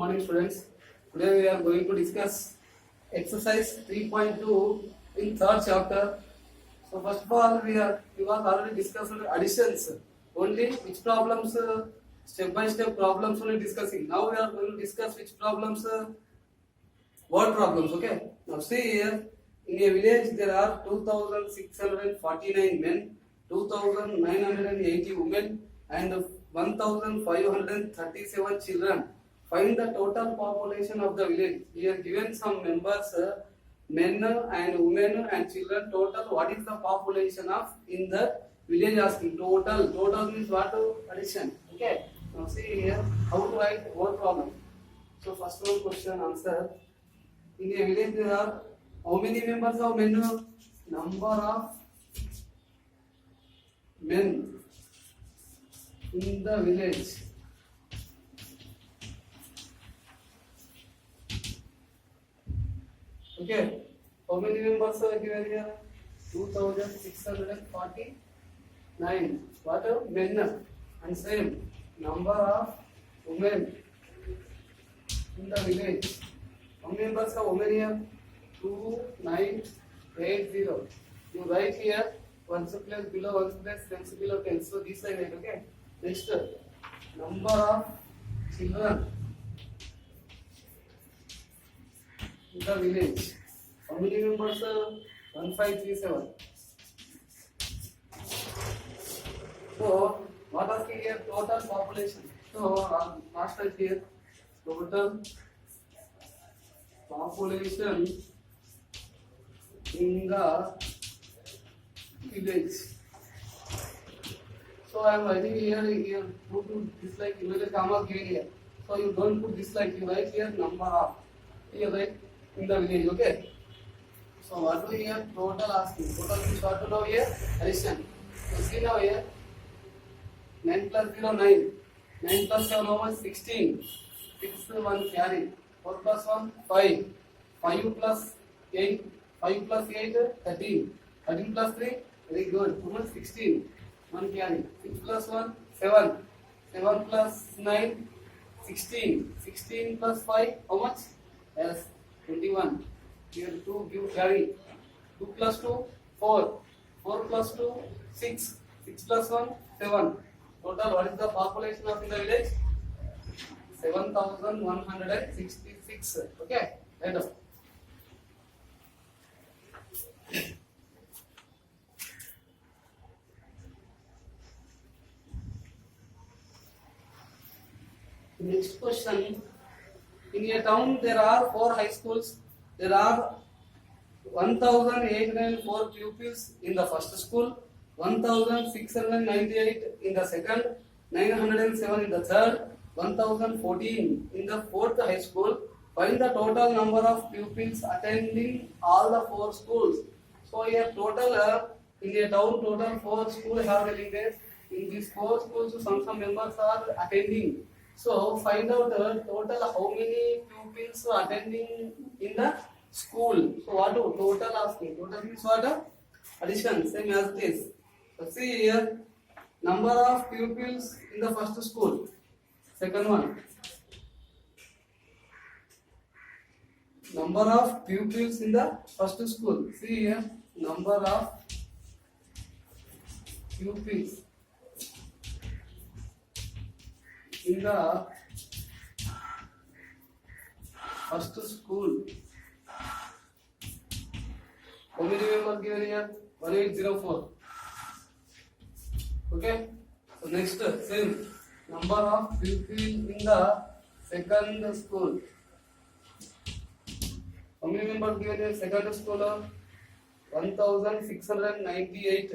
morning, students. Today we are going to discuss exercise 3.2 in third chapter. So first of all, we was already discussed additions. Only which problems, step by step problems only discussing. Now we are going to discuss which problems, word problems. Okay. Now see here, in a village there are 2,649 men, 2,980 women, and 1,537 children. Find the total population of the village. Here given some members, men and women and children. Total, what is the population of in the village? Asking total. Total means what? Addition. Okay. Now see here how to write word problem. So first one question answer. In a village there are how many members of men? Number of men in the village. Okay. How many members are given here? 2,649. What are men? And same number of women in the village. How many members are women here? 2980. You write here ones place below ones place tens below tens. So this I write. Okay. Next, number of children in the village. How many members? 1537. So what are here? Total population. So last time here total population in the village. So I am writing here put dislike inverted comma given here. So you don't put dislike, you write here number of. Here write in the village. Okay. So what do we here? Total asking. Total means what to know here? Addition. So see now here 9 plus 0 9. 9 plus 7 how much? 16. 6 1 carry. 4 plus 1 5. 5 plus 8. 5 plus 8 13. 13 plus 3 very good. How much? 16. 1 carry. 6 plus 1 7. 7 plus 9 16. 16 plus 5 how much? Yes, 21. Here 2 give carry. 2 plus 2 4. 4 plus 2 6. 6 plus 1 7. Total what is the population of in the village? 7,166. Okay, right up. Next question. In a town there are 4 high schools. There are 1,804 pupils in the first school, 1,698 in the second, 907 in the third, 1,014 in the fourth high school. Find the total number of pupils attending all the 4 schools. So here total in a town total 4 schools are there. In these 4 schools some members are attending. So find out the total how many pupils are attending in the school. So what do total asking? Total means what? Addition, same as this. So see here, number of pupils in the first school. Second one. Number of pupils in the first school. See here, number of pupils in the first school. How many members given here? 1804. Okay. So next, same number of pupils in the second school. How many members given here? Second school 1,698.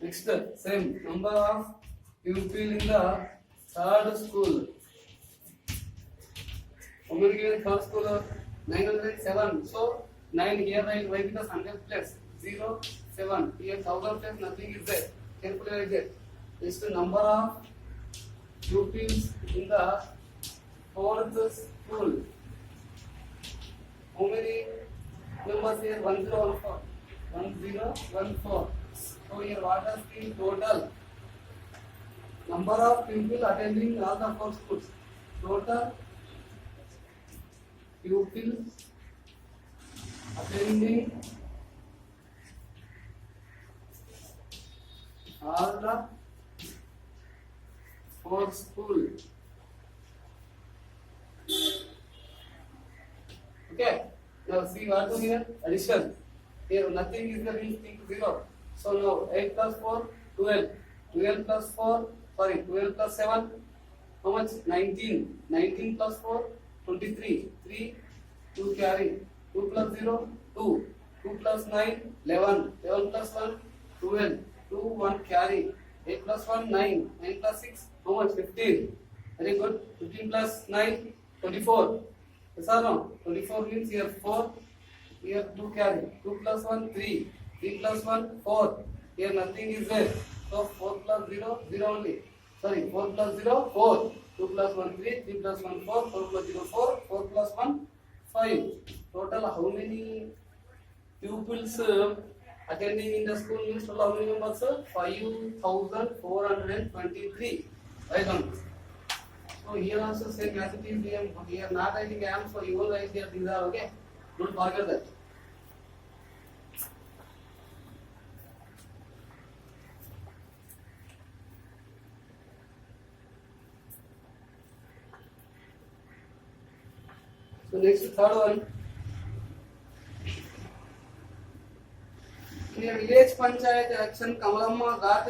Next, same number of pupils in the third school. How many given third school? 907. So 9 here right? Why? Because 100 place 0 7. Here 1000 place nothing is there. Carefully write there. This is the number of pupils in the fourth school. How many members here? 1014. 1014. So here what is the total number of people attending all the four schools. Total pupils attending all the four schools. Okay. Now see what to here? Addition. Here nothing is there, means think 0. So now 8 plus 4, 12. 12 plus 4, sorry, 12 plus 7, how much? 19. 19 plus 4, 23. 3, 2 carry. 2 plus 0, 2. 2 plus 9, 11. 11 plus 1, 12. 2, 1 carry. 8 plus 1, 9. 9 plus 6, how much? 15. Very good. 15 plus 9, 24. Yes or no? 24 means here 4, here 2 carry. 2 plus 1, 3. 3 plus 1, 4. Here nothing is there. So 4 plus 0, 0 only. Sorry, 4 plus 0, 4. 2 plus 1, 3. 3 plus 1, 4. 4 plus 0, 4. 4 plus 1, 5. Total how many pupils attending in the school means total how many members? 5,423. Right on. So here also same as it is here not writing am, so you will write here these are okay. Don't forget that. So next third one. In a village panchayat election, Kamalamma got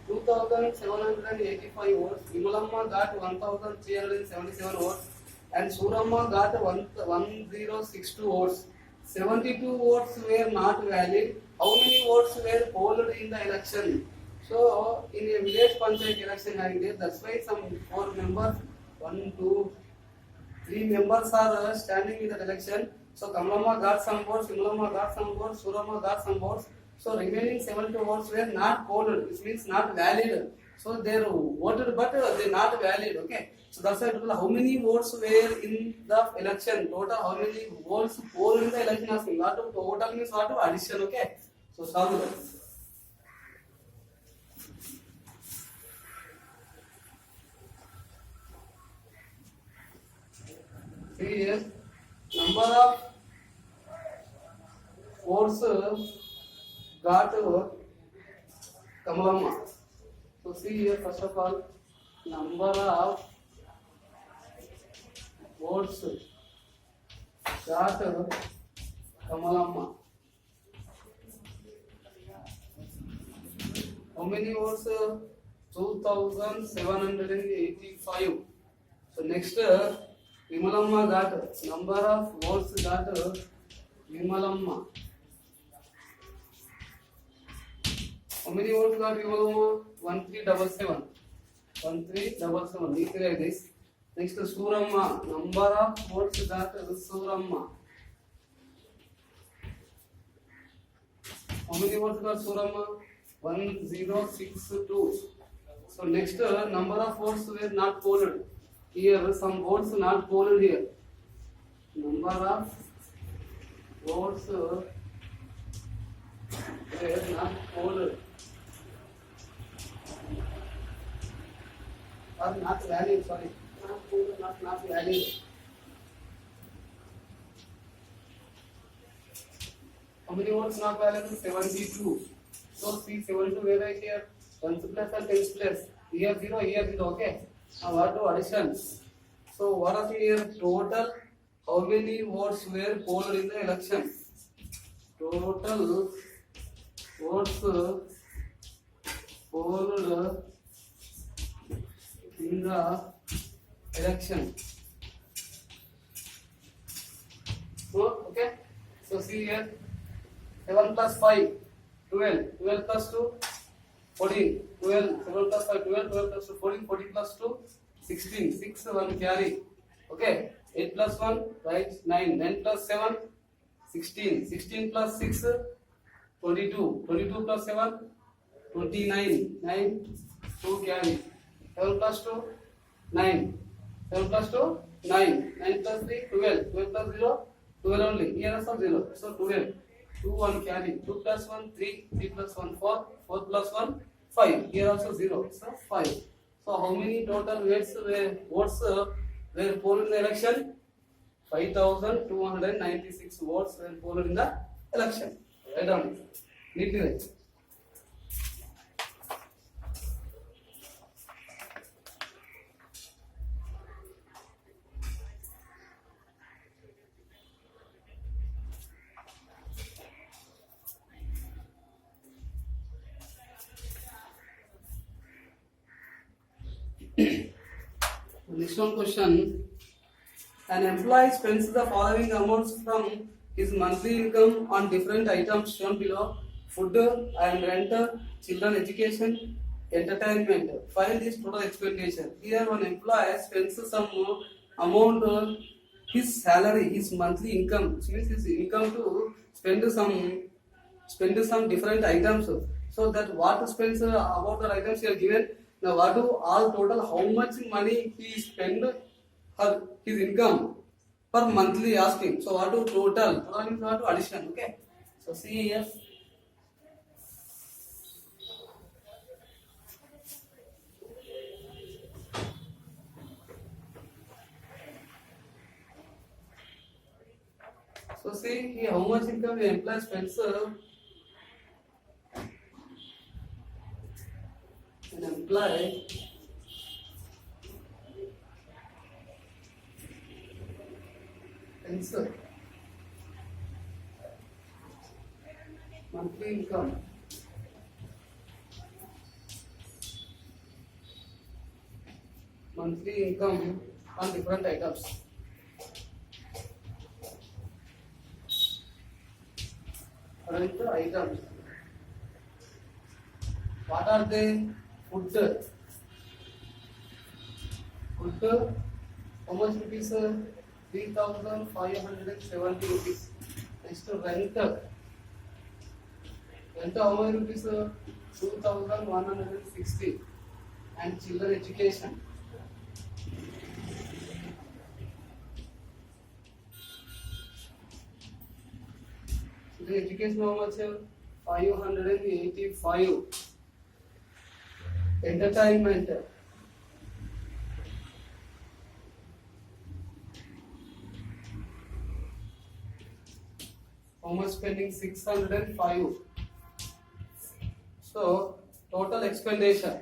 2,785 votes, Vimalamma got 1,377 votes, and Suramma got 1062 votes. 72 votes were not valid. How many votes were polled in the election? So in a village panchayat election having there, that's why some 4 members, 1, 2, 3 members are standing in the election. So Kamalamma got some votes, Vimalamma got some votes, Suramma got some votes. So remaining 72 votes were not polled, which means not valid. So they voted but they not valid. Okay. So that's why total how many votes were in the election. Total how many votes polled in the election asking. What to total means what to addition. Okay. So solve that. See here, number of votes got Kamalamma. So see here, first of all, number of votes got Kamalamma. How many votes? 2,785. So next, Vimalamma got number of votes got Vimalamma. How many votes got Vimalamma? 1377. 1377. Easy like this. Next, Suramma. Number of votes got Suramma. How many votes got Suramma? 1062. So next, number of votes were not polled. Here some votes not polled here. Number of votes were not polled or not valid. Sorry, not polled, not valid. How many votes not valid? 72. So see 72 where I here 1's place and 10's place. Here 0, here 0. Okay. Now what to addition? So what are here total? How many votes were polled in the election? Total votes polled in the election. Okay. So see here 7 plus 5, 12. 12 plus 2, 14. 12. 7 plus 5, 12. 12 plus 2, 14. 14 plus 2, 16. 6, 1 carry. Okay. 8 plus 1, right? 9. 9 plus 7, 16. 16 plus 6, 22. 22 plus 7, 29. 9, 2 carry. 7 plus 2, 9. 7 plus 2, 9. 9 plus 3, 12. 12 plus 0, 12 only. Here also 0. So 12. 2, 1 carry. 2 plus 1, 3. 3 plus 1, 4. 4 plus 1, 5. Here also 0. So 5. So how many total votes were polled in the election? 5,296 votes were polled in the election. Write down. Neatly write. Next one question. An employee spends the following amounts from his monthly income on different items shown below: food and rent, children education, entertainment. Find his total expenditure. Here one employee spends some amount on his salary, his monthly income, which means his income to spend some different items. So that what spends about the items here given. Now what do all total how much money he spend her his income per monthly asking. So what do total? Total means what to addition. Okay. So see here. So see here how much income the employee spends. An employee spends monthly income on different items. Current items. What are they? Food. How much rupees? 3,570 rupees. Next rent. Rent how many rupees? 2,160. And children education. Children education how much? 585. Entertainment. How much spending? 605. So total expenditure.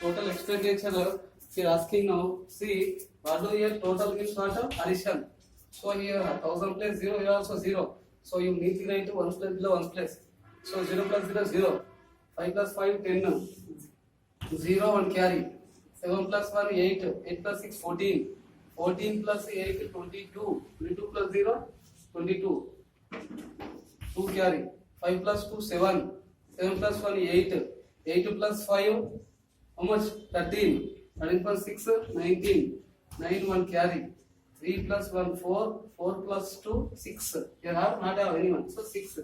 Total expenditure. If you are asking now, see what do here total means what? Addition. So here 1000 plus 0 is also 0. So you need to write 1 plus below 1 plus. So 0 plus 0 0. 5 plus 5 10. 0 1 carry. 7 plus 1 8. 8 plus 6 14. 14 plus 8 22. 22 plus 0 22. 2 carry. 5 plus 2 7. 7 plus 1 8. 8 plus 5 how much? 13. 13 plus 6 19. 9 1 carry. 3 plus 1 4. 4 plus 2 6. You have not have anyone. So 6.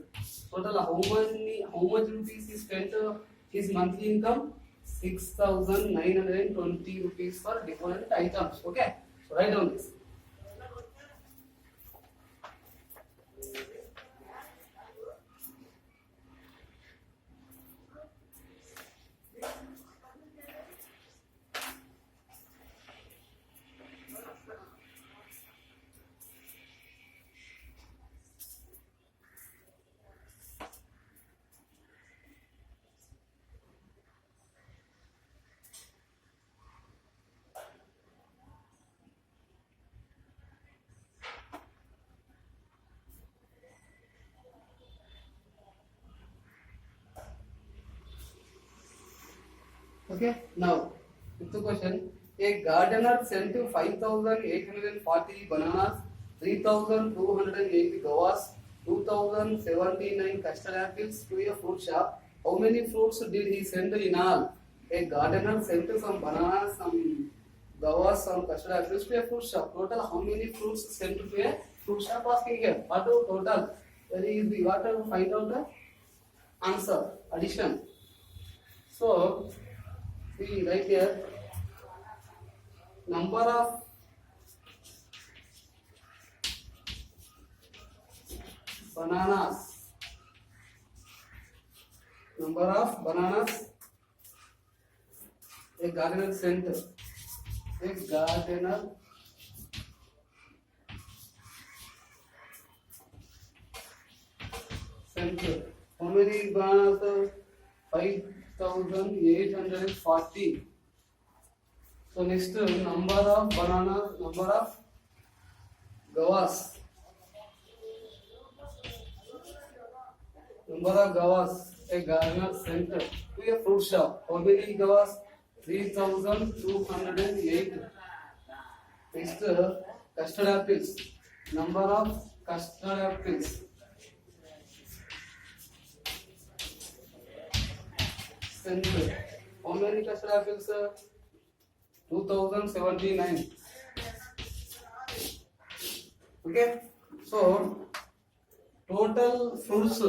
Total how much rupees he spent his monthly income? 6,920 rupees for different items. Okay. So write down this. Okay, now fifth question. A gardener sent 5,840 bananas, 3,280 guavas, 2,079 custard apples to a fruit shop. How many fruits did he send in all? A gardener sent some bananas, some guavas, some custard apples to a fruit shop. Total how many fruits sent to a fruit shop? Asking here. What is total? Very easy. What to find out the answer? Addition. So see right here, number of bananas. Number of bananas. A gardener scent. A gardener scent. How many bananas? 5,840. So next, number of bananas, number of guavas. Number of guavas, a gardener center to a fruit shop. How many guavas? 3,208. Next, custard apples. Number of custard apples. Center. How many custard apples? 2079. Okay. So total fruits.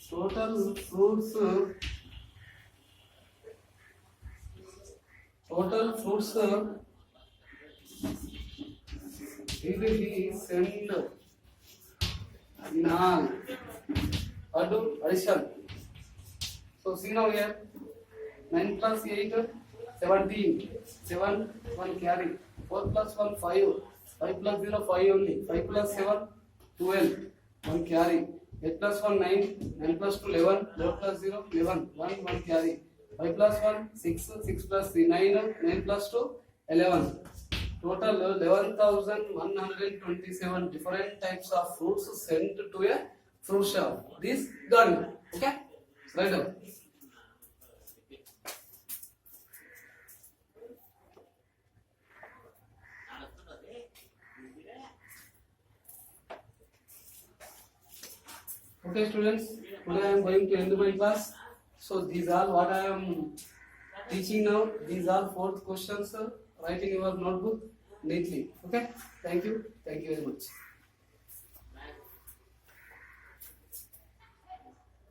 Total fruits will be sent in all. Addition. So see now here, 9 plus 8, 17. 7, 1 carry. 4 plus 1, 5. 5 plus 0, 5 only. 5 plus 7, 12. 1 carry. 8 plus 1, 9. 9 plus 2, 11. 11 plus 0, 11. 1 carry. 5 plus 1, 6. 6 plus 3, 9. 9 plus 2, 11. Total 11,127 different types of fruits sent to a fruit shop. This garden. Okay? Write down. Okay students, today I am going to end my class. So these are what I am teaching now. These are 4th questions. Write in your notebook neatly. Okay, thank you very much.